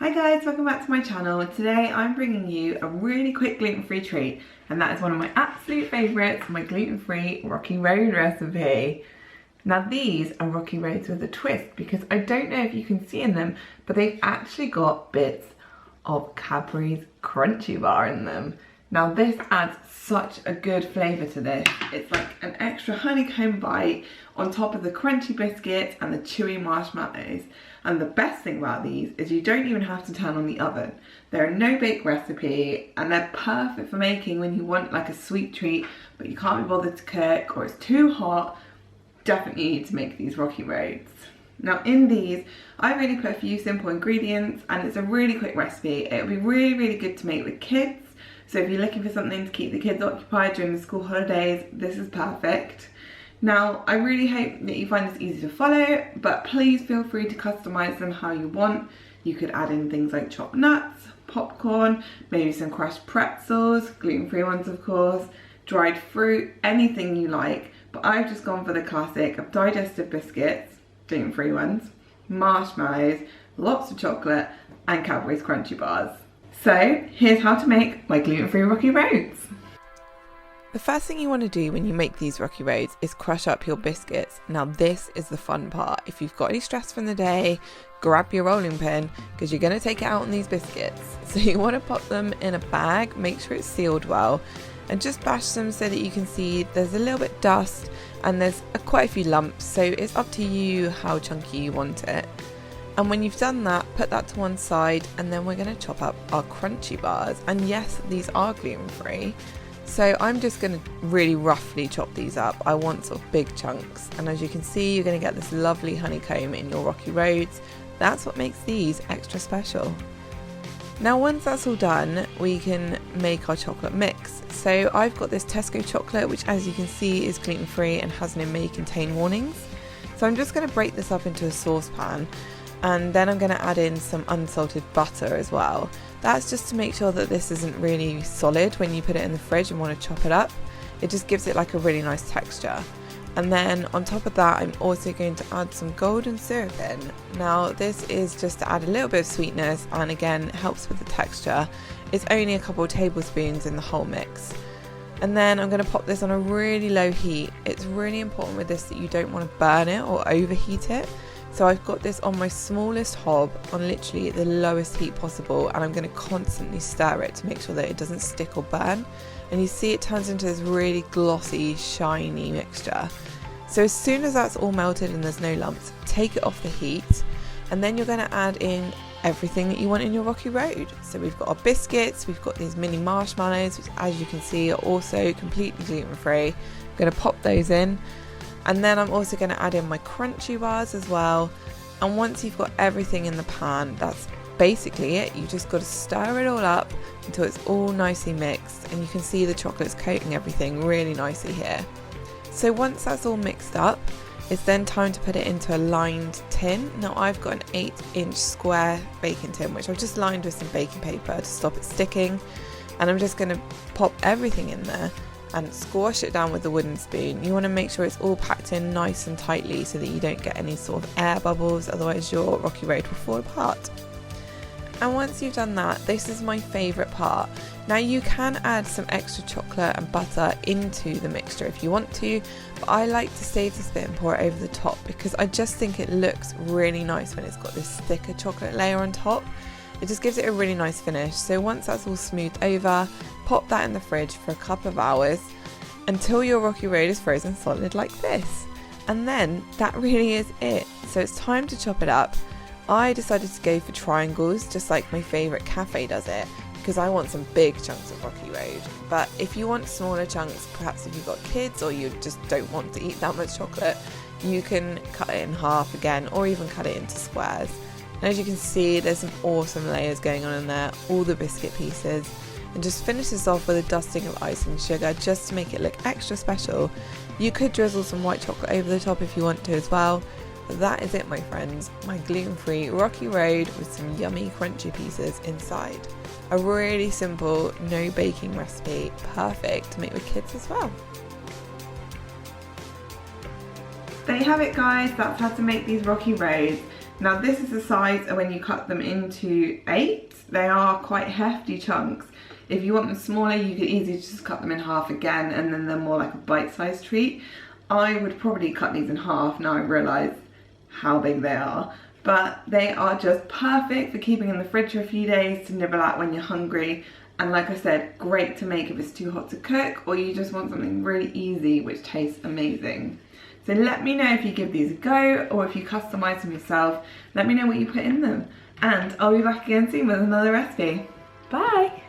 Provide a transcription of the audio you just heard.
Hi guys, welcome back to my channel. Today I'm bringing you a really quick gluten-free treat, and that is one of my absolute favourites, my gluten-free Rocky Road recipe. Now these are Rocky Roads with a twist because I don't know if you can see in them, but they've actually got bits of Cadbury's Crunchie bar in them. Now this adds such a good flavour to this. It's like an extra honeycomb bite on top of the crunchy biscuits and the chewy marshmallows. And the best thing about these is you don't even have to turn on the oven. They're a no-bake recipe and they're perfect for making when you want like a sweet treat but you can't be bothered to cook or it's too hot. Definitely need to make these Rocky Roads. Now in these, I really put a few simple ingredients and it's a really quick recipe. It'll be really good to make with kids. So if you're looking for something to keep the kids occupied during the school holidays, this is perfect. Now, I really hope that you find this easy to follow, but please feel free to customize them how you want. You could add in things like chopped nuts, popcorn, maybe some crushed pretzels, gluten-free ones of course, dried fruit, anything you like. But I've just gone for the classic of digestive biscuits, gluten-free ones, marshmallows, lots of chocolate, and Cadbury's Crunchie bars. So, here's how to make my gluten-free Rocky Roads. The first thing you want to do when you make these Rocky Roads is crush up your biscuits. Now this is the fun part. If you've got any stress from the day, grab your rolling pin because you're going to take it out on these biscuits. So you want to pop them in a bag, make sure it's sealed well, and just bash them so that you can see there's a little bit dust and there's quite a few lumps, so it's up to you how chunky you want it. And when you've done that, put that to one side and then we're going to chop up our crunchy bars. And yes, these are gluten-free. So I'm just going to really roughly chop these up. I want sort of big chunks. And as you can see, you're going to get this lovely honeycomb in your Rocky Roads. That's what makes these extra special. Now once that's all done, we can make our chocolate mix. So I've got this Tesco chocolate, which as you can see is gluten-free and has no may contain warnings. So I'm just going to break this up into a saucepan. And then I'm going to add in some unsalted butter as well. That's just to make sure that this isn't really solid when you put it in the fridge and want to chop it up. It just gives it like a really nice texture. And then on top of that, I'm also going to add some golden syrup in. Now this is just to add a little bit of sweetness and again helps with the texture. It's only a couple of tablespoons in the whole mix. And then I'm going to pop this on a really low heat. It's really important with this that you don't want to burn it or overheat it. So I've got this on my smallest hob on literally the lowest heat possible, and I'm going to constantly stir it to make sure that it doesn't stick or burn. And you see it turns into this really glossy, shiny mixture. So as soon as that's all melted and there's no lumps, take it off the heat, and then you're going to add in everything that you want in your Rocky Road. So we've got our biscuits, we've got these mini marshmallows, which as you can see are also completely gluten-free. I'm going to pop those in. And then I'm also going to add in my crunchy bars as well. And once you've got everything in the pan, that's basically it. You just got to stir it all up until it's all nicely mixed. And you can see the chocolate's coating everything really nicely here. So once that's all mixed up, it's then time to put it into a lined tin. Now I've got an 8-inch square baking tin, which I've just lined with some baking paper to stop it sticking. And I'm just going to pop everything in there and squash it down with the wooden spoon. You want to make sure it's all packed in nice and tightly so that you don't get any sort of air bubbles, otherwise your Rocky Road will fall apart. And once you've done that, this is my favourite part. Now you can add some extra chocolate and butter into the mixture if you want to, but I like to save this bit and pour it over the top because I just think it looks really nice when it's got this thicker chocolate layer on top. It just gives it a really nice finish. So once that's all smoothed over, pop that in the fridge for a couple of hours until your Rocky Road is frozen solid like this. And then that really is it. So it's time to chop it up. I decided to go for triangles, just like my favourite cafe does it, because I want some big chunks of Rocky Road. But if you want smaller chunks, perhaps if you've got kids or you just don't want to eat that much chocolate, you can cut it in half again or even cut it into squares. And as you can see, there's some awesome layers going on in there, all the biscuit pieces. And just finish this off with a dusting of icing sugar just to make it look extra special. You could drizzle some white chocolate over the top if you want to as well. But that is it, my friends, my gluten-free Rocky Road with some yummy crunchy pieces inside. A really simple, no baking recipe, perfect to make with kids as well. There you have it guys, that's how to make these Rocky Roads. Now this is the size of when you cut them into 8. They are quite hefty chunks. If you want them smaller, you could easily just cut them in half again, and then they're more like a bite-sized treat. I would probably cut these in half now I realise how big they are. But they are just perfect for keeping in the fridge for a few days to nibble at when you're hungry. And like I said, great to make if it's too hot to cook, or you just want something really easy which tastes amazing. So let me know if you give these a go, or if you customise them yourself. Let me know what you put in them. And I'll be back again soon with another recipe. Bye!